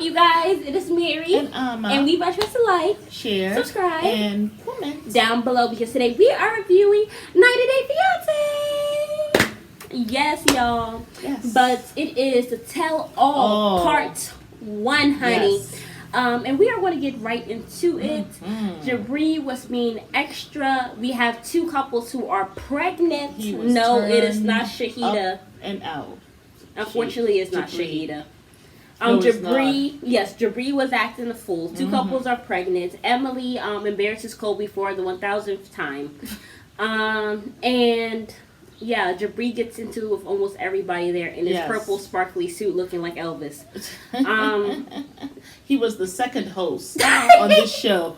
You guys, it is Mary, and we want you to like, share, subscribe, and comment down below because today we are reviewing 90 Day Fiance. Yes, y'all. Yes. But it is the Tell All Part 1, honey. Yes. And we are going to get right into it. Mm-hmm. Jabri was being extra. We have two couples who are pregnant. No, it is not Shahida. Up and out. Unfortunately, it's not Shahida. No, Jabri, yes, Jabri was acting a fool. Two couples are pregnant. Emily embarrasses Kobe for the 1000th time. And yeah, Jabri gets into with almost everybody there in his purple sparkly suit looking like Elvis. He was the second host on this show.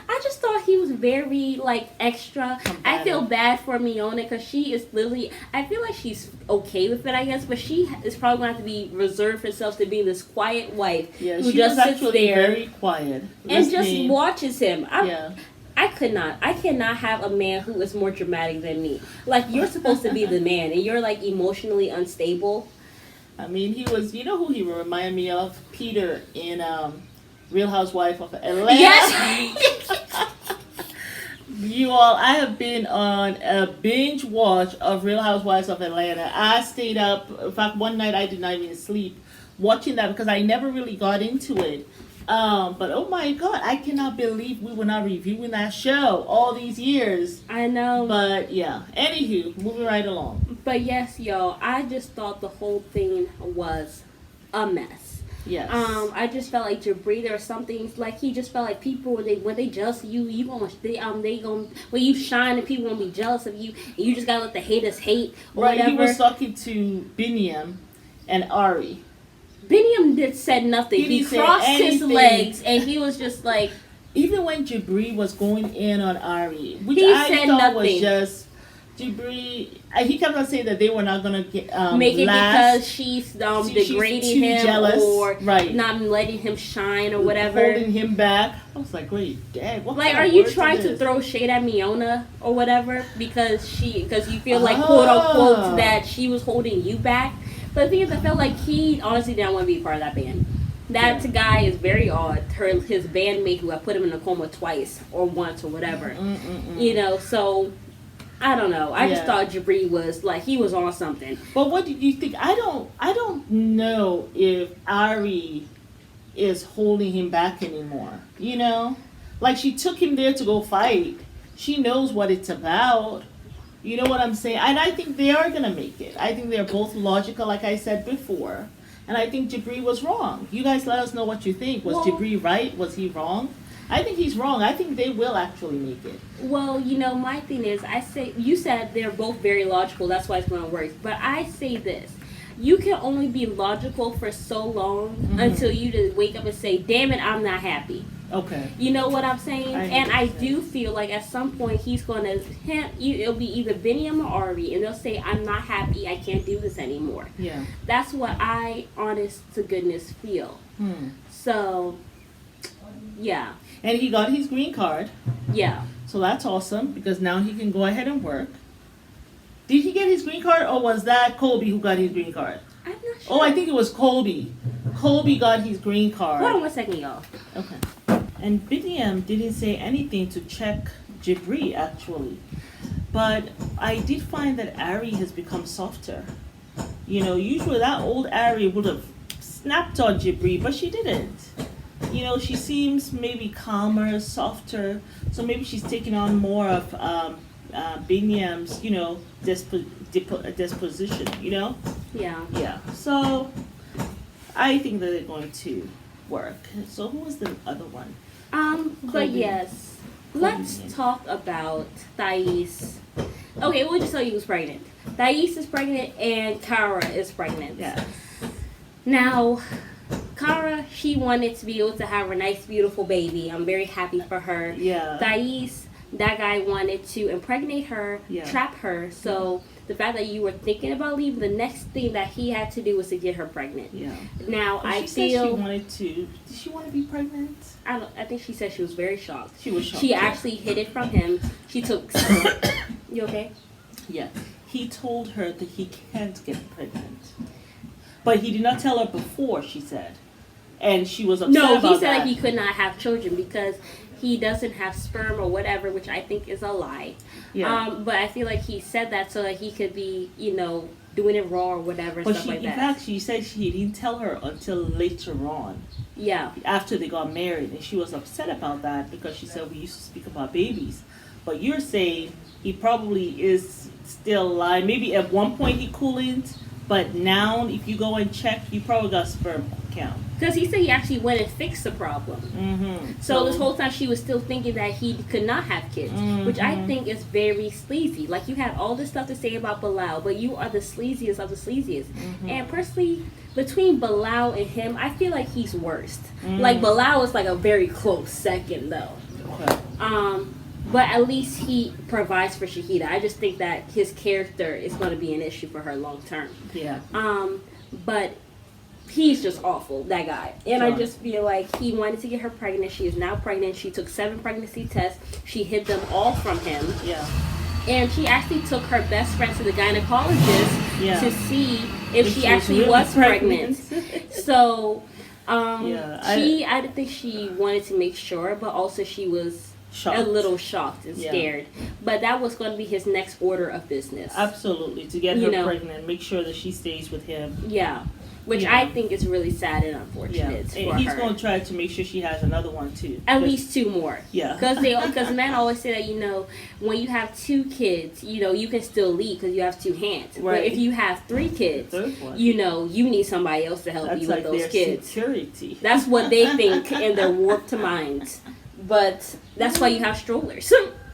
I just thought he was very, extra. I feel bad for Miona because she is literally, I feel like she's okay with it, I guess, but she is probably going to have to be reserved herself to be this quiet wife who she just was sits actually there very quiet and just watches him. I I cannot have a man who is more dramatic than me. Like, you're supposed to be the man, and you're, emotionally unstable. I mean, he was, you know who he reminded me of? Peter in, Real Housewife of Atlanta. Yes. You all, I have been on a binge watch of Real Housewives of Atlanta. I stayed up. In fact, one night I did not even sleep watching that because I never really got into it. But oh my God, I cannot believe we were not reviewing that show all these years. I know. But yeah, anywho, moving right along. But yes, y'all, I just thought the whole thing was a mess. Yes. I just felt like Jabri, there were some things like he just felt like people when they jealous of you gonna when you shine and people gonna be jealous of you and you just gotta let the haters hate or whatever. He was talking to Biniam and Ari. Biniam said nothing. He crossed his legs and he was just like. Even when Jabri was going in on Ari, which he I said thought nothing. was just. Jabri, he kept on saying that they were not gonna get make it last. because she's degrading him jealous. or not letting him shine or whatever, holding him back. I was like, great, Dad. What are you trying to throw shade at Miona or whatever because you feel like quote unquote that she was holding you back? But the thing is, I felt like he honestly didn't want to be part of that band. That guy is very odd. His bandmate who I put him in a coma twice or once or whatever, so. I don't know. I just thought Jabri was he was on something. But what did you think? I don't know if Ari is holding him back anymore. She took him there to go fight. She knows what it's about. You know what I'm saying? And I think they are gonna make it. I think they're both logical, like I said before. And I think Jabri was wrong. You guys let us know what you think. Was Jabri right? Was he wrong? I think he's wrong. I think they will actually make it. Well, my thing is, you said they're both very logical. That's why it's going to work. But I say this. You can only be logical for so long until you just wake up and say, damn it, I'm not happy. Okay. You know what I'm saying? I do feel like at some point he's going to, it'll be either Biniam or Ari, and they'll say, I'm not happy. I can't do this anymore. Yeah. That's what I, honest to goodness, feel. So, yeah. And he got his green card. Yeah. So that's awesome because now he can go ahead and work. Did he get his green card or was that Colby who got his green card? I'm not sure. Oh, I think it was Colby. Colby got his green card. Hold on 1 second, y'all. Okay. And Biniam didn't say anything to check Jabri actually. But I did find that Ari has become softer. Usually that old Ari would have snapped on Jabri, but she didn't. She seems maybe calmer, softer. So maybe she's taking on more of Biniam's, disposition, Yeah. Yeah. So I think that they're going to work. So who was the other one? But yes, let's talk about Thais. Okay, we'll just tell you who's pregnant. Thais is pregnant and Cara is pregnant. Yeah. Now, Cara, she wanted to be able to have a nice, beautiful baby. I'm very happy for her. Yeah. Thais, that guy wanted to impregnate her, trap her. So the fact that you were thinking about leaving, the next thing that he had to do was to get her pregnant. Yeah. Now, I feel said she wanted to. Did she want to be pregnant? I think she said she was very shocked. She was shocked. She actually hid it from him. She took. You okay? Yeah. He told her that he can't get pregnant. But he did not tell her before, she said. and she was upset No, about he said that. that he could not have children because he doesn't have sperm or whatever, which I think is a lie. Yeah. But I feel like he said that so that he could be, doing it raw or whatever, But stuff she, like in that. fact, she said he didn't tell her until later on, Yeah. after they got married, and she was upset about that because she said we used to speak about babies. But you're saying he probably is still alive. Maybe at one point he couldn't, but now if you go and check, you probably got sperm count. Because he said he actually went and fixed the problem. Mm-hmm. So this whole time she was still thinking that he could not have kids, which I think is very sleazy. Like, you had all this stuff to say about Bilal, but you are the sleaziest of the sleaziest. And personally, between Bilal and him, I feel like he's worst. Like, Bilal is like a very close second, though. Okay. But at least he provides for Shahida. I just think that his character is going to be an issue for her long term. Yeah. But he's just awful, that guy. And Sure. I just feel like he wanted to get her pregnant. She is now pregnant. She took 7 pregnancy tests. She hid them all from him. Yeah. And she actually took her best friend to the gynecologist Yeah. to see if she she actually really was pregnant. So, I think she wanted to make sure, but also she was Shocked. a little shocked and Yeah. scared. But that was going to be his next order of business. Absolutely. To get her pregnant, make sure that she stays with him. Yeah. Which Yeah. I think is really sad and Yeah. unfortunate for And he's her. going to try to make sure she has another one too. At least 2 more. Yeah. Because men always say that, when you have 2 kids, you can still lead because you have 2 hands. Right. But if you have 3 kids, Third one. you need somebody else to help That's you like with those their kids. security. That's what they think in their warped minds. But that's why you have strollers.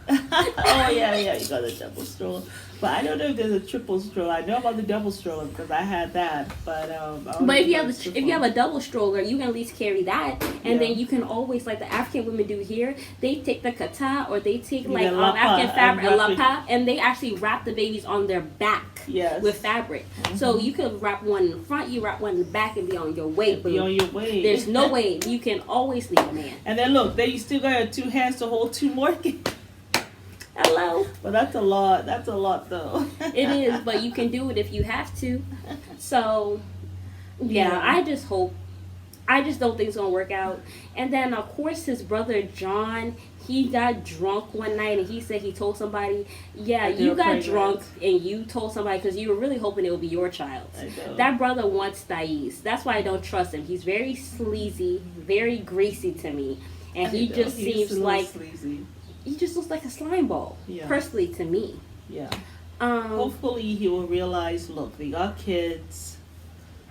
Oh yeah, you got a double stroller. But I don't know if there's a triple stroller. I know about the double stroller because I had that. But I don't know But if you about have the if you have a double stroller, you can at least carry that, and Yeah. then you can always, like the African women do here, they take the kata or they take like Yeah, lapa, African fabric, and wrap it. lapa, and they actually wrap the babies on their back Yes. with fabric. So you could wrap one in the front, you wrap one in the back, and be on your way. Be on your way. There's no way you can always leave a man. And then look, then you still got 2 hands to hold 2 more kids. Hello. But that's a lot. That's a lot though. It is, but you can do it if you have to. So, yeah. I just don't think it's gonna work out. And then of course his brother John, he got drunk one night and he said he told somebody, yeah, That they you were got pregnant. drunk and you told somebody because you were really hoping it would be your child. I know. That brother wants Thais. That's why I don't trust him. He's very sleazy, very greasy to me, and he just He's seems a little like sleazy. he just looks like a slime ball. Yeah. Personally, to me. Yeah. Hopefully he will realize, look, they got kids.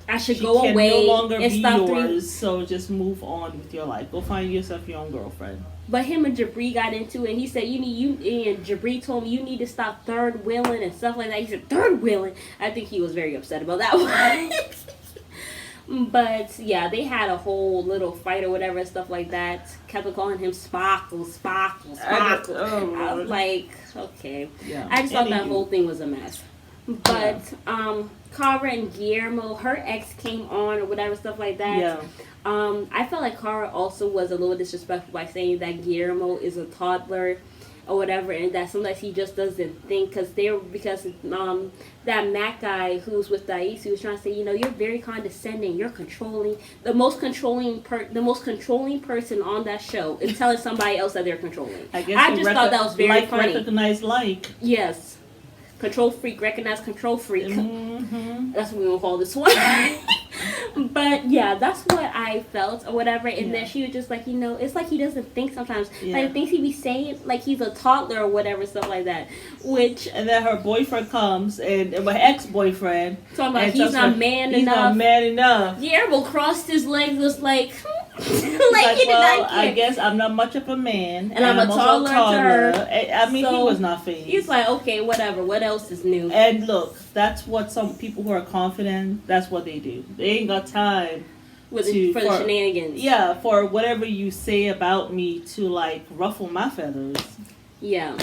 I should She go can away no longer and be stop yours, so just move on with your life. Go find yourself your own girlfriend. But him and Jabri got into it, and he said, and Jabri told me you need to stop third wheeling and stuff like that. He said, third wheeling? I think he was very upset about that one. But, yeah, they had a whole little fight or whatever and stuff like that. Kept calling him Sparkle, Sparkle, Sparkle. I was like, okay. Yeah. I just thought that whole thing was a mess. But, Cara and Guillermo, her ex came on or whatever, stuff like that. Yeah. I felt like Cara also was a little disrespectful by saying that Guillermo is a toddler or whatever, and that sometimes he just doesn't think because that Mac guy who's with Thais, he was trying to say, you're very condescending, you're controlling. The most controlling person on that show is telling somebody else that they're controlling. I guess I just thought that was very funny. Recognize like. Yes. Control freak, recognize control freak. Mm-hmm. That's what we're going to call this one. But yeah, that's what I felt or whatever. And then she was just like, it's like he doesn't think sometimes. Yeah. Like the things he be saying, like he's a toddler or whatever, stuff like that. And then her boyfriend comes, and my ex-boyfriend. Talking about and he's tells not her, man he's enough. not man enough. Guillermo crossed his legs, was like, like He's he like, did well, not care. I guess I'm not much of a man. And I'm a also toddler to her. I mean, he So, was not phased. He's like, okay, whatever. What else is new? And look, that's what some people who are confident, that's what they do. They ain't got time For the shenanigans. Yeah, for whatever you say about me to like ruffle my feathers. Yeah.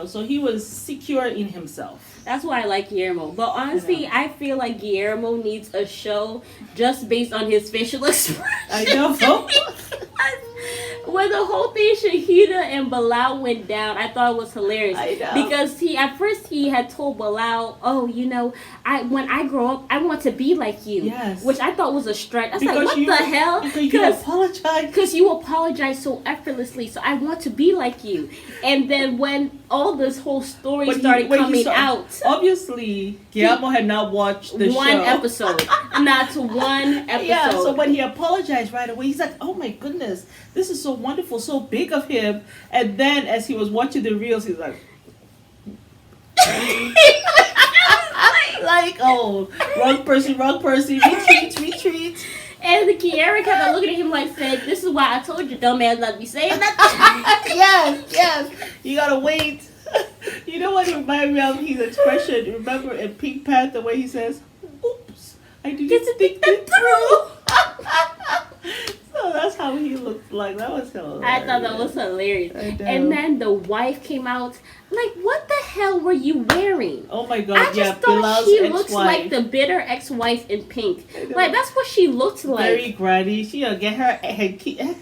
So he was secure in himself. That's why I like Guillermo. But honestly, I feel like Guillermo needs a show just based on his facial expression. I know. when the whole thing Shahida and Bilal went down, I thought it was hilarious. I know. Because at first he had told Bilal, "Oh, when I grow up, I want to be like you." Yes. Which I thought was a stretch. I was Because like, what the hell? Because you apologize. Because you apologize so effortlessly, so I want to be like you. And then when all this whole story started coming out, obviously Guillermo had not watched the one show. episode, not one episode. Yeah, so when he apologized right away, he's like, "Oh my goodness, this is so wonderful, so big of him." And then as he was watching the reels, he's like, like, "Oh, wrong person, retreat." And the Kiara kept on looking at him like, saying, "This is why I told you, dumbass, not to be saying that." Yes. You gotta wait. You know what reminded me of his expression? Remember in Pink Panther where he says, "Oops, I didn't think that through." So that's how he looked like. That was hilarious. I thought that was hilarious. I know. And then the wife came out. Like, what the hell were you wearing? Oh my God! I just thought Bilal's she ex-wife. looks like the bitter ex-wife in Pink. Like, that's what she looked like. Very granny. She'll get her hankicha.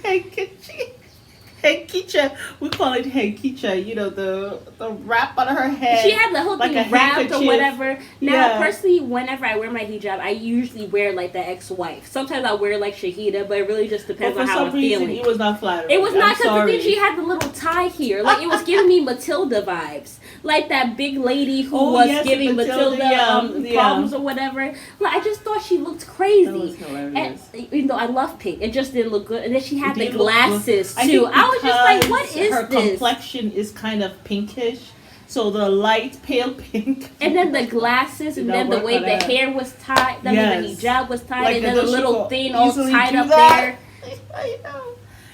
We call it hankicha. You know, the wrap on her head. She had the whole like thing a wrapped or handkerchief. whatever. Now, Yeah. personally, whenever I wear my hijab, I usually wear like the ex-wife. Sometimes I wear like Shahida, but it really just depends But on for how some I'm reason, feeling. it was not flattering. It was not because sorry. the thing she had the little tie here. Like, it was giving me Matilda vibes. Like that big lady who was yes, giving Matilda yeah. problems or whatever. Like, I just thought she looked crazy. That was hilarious. And even though I love Pink, it just didn't look good. And then she had It the didn't look glasses good. too. I was just like, because what is her this? complexion is kind of pinkish, so the light pale pink. And then the glasses, and Did then not the work way on the that. hair was tied. I mean, Yes. the hijab was tied, Like, and then the and then she little could thing all easily tied do up that. there. I know.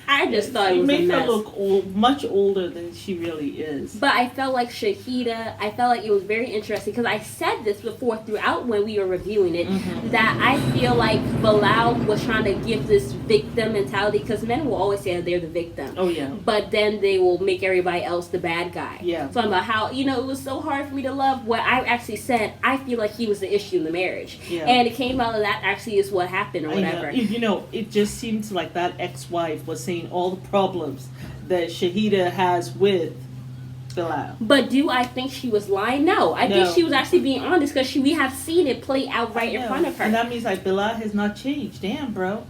I just thought it It was a made her mess. look much older than she really is. But I felt like Shahida, I felt like it was very interesting because I said this before throughout when we were reviewing it, that I feel like Bilal was trying to give this victim mentality because men will always say that they're the victim. Oh yeah. But then they will make everybody else the bad guy. Yeah. Talking about how, it was so hard for me to love. What I actually said, I feel like he was the issue in the marriage. Yeah. And it came out of that actually is what happened or whatever. It just seems like that ex-wife was saying all the problems that Shahida has with Bilal. But do I think she was lying? No. I think she was actually being honest because we have seen it play out right in front of her. And that means like Bilal has not changed. Damn, bro.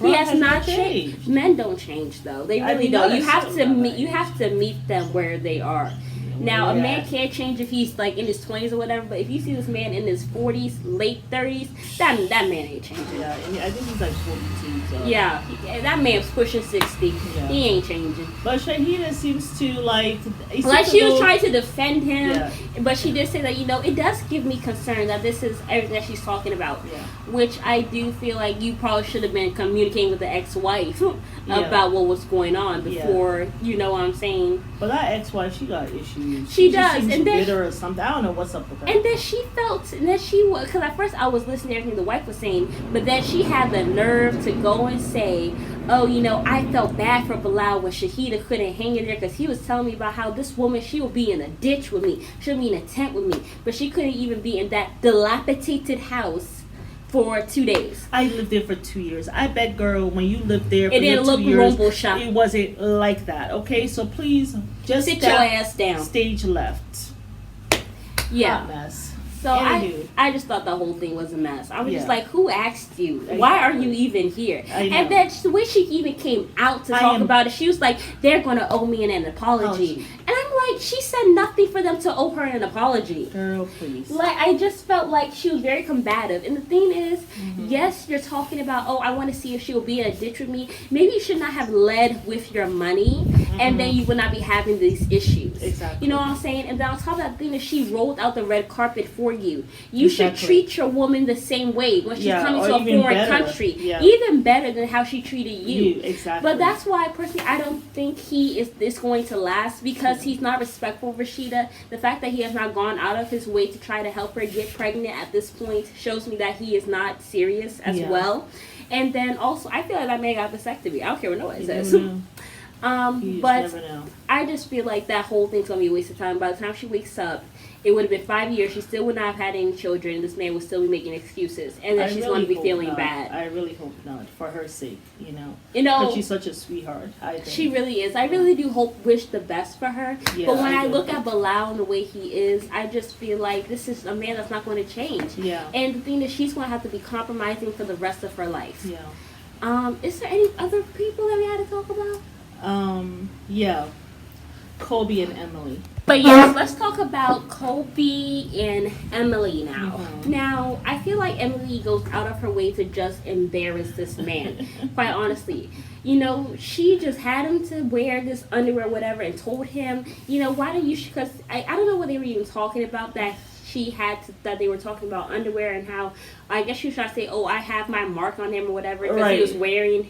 He has not changed. Men don't change though. They really don't. You have to meet. You have to meet them where they are. Now, a man can't change if he's like in his 20s or whatever. But if you see this man in his 40s, late 30s, that man ain't changing. Yeah, I think he's like 42. So. Yeah, that man's pushing 60. Yeah. He ain't changing. But Shahida seems to like. She was trying to defend him, Yeah. but she did say that it does give me concern that this is everything that she's talking about. Yeah. Which I do feel like you probably should have been communicating with the ex-wife about what was going on before. You know what I'm saying? But that ex-wife, she got issues. She just does, seems and then bitter or something. I don't know what's up with her. And then she felt, and then she was, because at first I was listening to everything the wife was saying, but then she had the nerve to go and say, "Oh, I felt bad for Bilal when Shahida couldn't hang in there because he was telling me about how this woman, she will be in a ditch with me, she'll be in a tent with me, but she couldn't even be in that dilapidated house for 2 days." I lived there for 2 years. I bet, girl, when you lived there for It didn't look 2 years, rumble shop. it wasn't like that. Okay, so please just Sit your ass down. Stage left. Yeah. Hot mess. So I just thought the whole thing was a mess. I was just like, who asked you? Exactly. Why are you even here? And then the way she even came out to talk about it, she was like, they're going to owe me an apology. And I'm like, she said nothing for them to owe her an apology. Girl, please. Like, I just felt like she was very combative. And the thing is, yes, you're talking about, I want to see if she will be in a ditch with me. Maybe you should not have led with your money, and then you would not be having these issues. Exactly. You know what I'm saying? And then on top of that thing is she rolled out the red carpet for you. You should treat your woman the same way when she's coming to a foreign country. Yeah. Even better than how she treated you. Exactly. But that's why, personally, I don't think he is going to last because he's not respectful of Rashida. The fact that he has not gone out of his way to try to help her get pregnant at this point shows me that he is not serious as well. And then also, I feel like that man got vasectomy. I don't care what nobody says. But I just feel like that whole thing's gonna be a waste of time. By the time she wakes up it would have been 5 years. She still would not have had any children. This man would still be making excuses, and then she's really going to be hope feeling not. bad. I really hope not, for her sake. You know, But she's such a sweetheart. I think she really is. I really do wish the best for her. Yeah, but when I do. look at Bilal and the way he is, I just feel like this is a man that's not going to change. Yeah. And the thing is, she's going to have to be compromising for the rest of her life. Yeah. Is there any other people that we had to talk about? Yeah. Kobe and Emily. But yes, let's talk about Kobe and Emily now. Mm-hmm. Now, I feel like Emily goes out of her way to just embarrass this man, quite honestly. She just had him to wear this underwear or whatever and told him, why don't you, because I don't know what they were even talking about, that that they were talking about underwear and how, I guess she was trying to say, oh, I have my mark on him or whatever, because he was wearing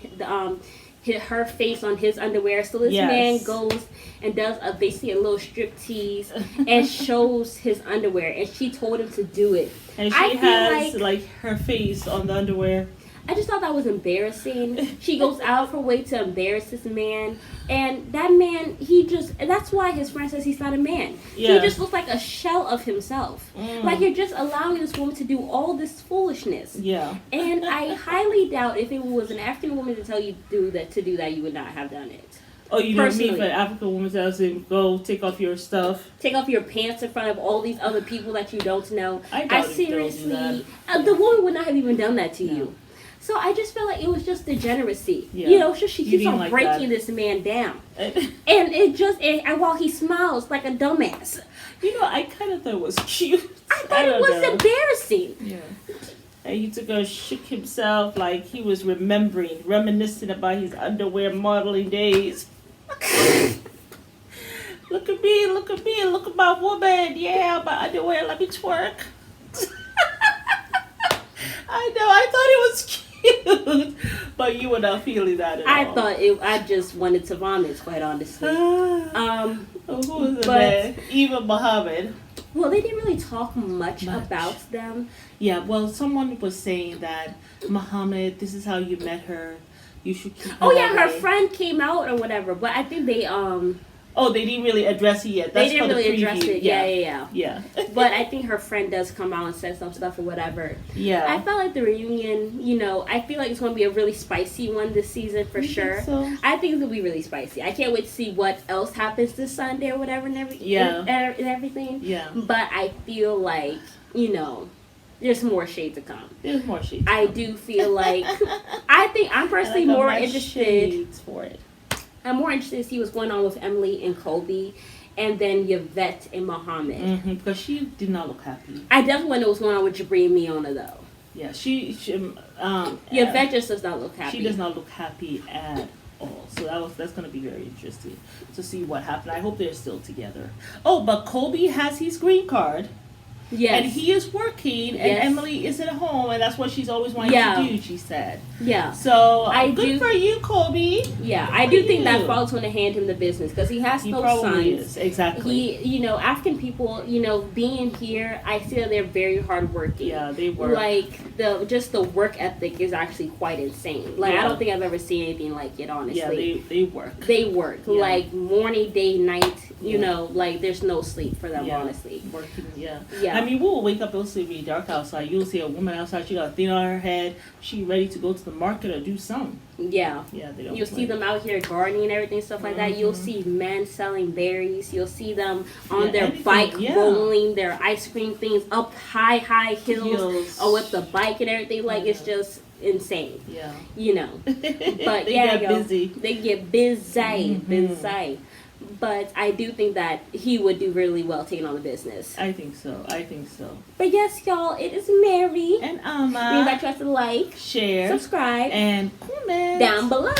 her face on his underwear. So this man goes and does basically a little strip tease and shows his underwear, and she told him to do it. And she has like her face on the underwear. I just thought that was embarrassing. She goes out of her way to embarrass this man. And that man, and that's why his friend says he's not a man. Yeah. He just looks like a shell of himself. Like you're just allowing this woman to do all this foolishness. Yeah. And I highly doubt if it was an African woman to tell you to do that, you would not have done it. Oh, you don't mean for an African woman to say, go take off your stuff? Take off your pants in front of all these other people that you don't know. I seriously, do that. The woman would not have even done that to you. So I just felt like it was just degeneracy. Yeah. She keeps on breaking this man down. And while he smiles like a dumbass. I kind of thought it was cute. I thought it was embarrassing. Yeah. And he shook himself like he was reminiscing about his underwear modeling days. Look at me, look at my woman. Yeah, my underwear, let me twerk. I know, I thought it was cute. But you were not feeling that at all. I just wanted to vomit, quite honestly. Who was the man? Even Muhammad. Well, they didn't really talk much about them. Yeah, well, someone was saying that, Muhammad, this is how you met her. You should keep her Oh, yeah, away. her friend came out or whatever. But I think they, Oh, they didn't really address it yet. They didn't really address it. Yeah. But I think her friend does come out and says some stuff or whatever. Yeah. I felt like the reunion, I feel like it's going to be a really spicy one this season for sure. So? I think it's going to be really spicy. I can't wait to see what else happens this Sunday or whatever and everything. Yeah. But I feel like, there's more shade to come. There's more shade. I do feel like, I'm personally more interested for it. I'm more interested to see what's going on with Emily and Kobe, and then Yvette and Muhammad. Because she did not look happy. I definitely want to know what's going on with Jabri and Miona, though. Yeah, Yvette just does not look happy. She does not look happy at all. So that's going to be very interesting to see what happened. I hope they're still together. Oh, but Kobe has his green card. Yes. And he is working, and Emily is at home, and that's what she's always wanted to do, she said. Yeah. So, good for you, Kobe. Yeah, I do think that Paul's going to hand him the business, because he has no sons. Is. Exactly. He, African people, being here, I see that they're very hardworking. Yeah, they work. Like, the work ethic is actually quite insane. Like, I don't think I've ever seen anything like it, honestly. Yeah, they work. They work. Yeah. Like, morning, day, night, like, there's no sleep for them, honestly. Working, yeah. Yeah. I mean, we'll wake up, it'll still be dark outside. You'll see a woman outside, she got a thing on her head. She ready to go to the market or do something. Yeah. Yeah, they don't You'll see them out here gardening and everything, stuff like that. You'll see men selling berries. You'll see them on their bike rolling their ice cream things up high hills or with the bike and everything. Like, it's just insane. Yeah. But they get busy. They get busy. But I do think that he would do really well taking on the business. I think so. But yes, y'all, it is Mary. And Alma. We invite you guys to like, share, subscribe, and comment down below.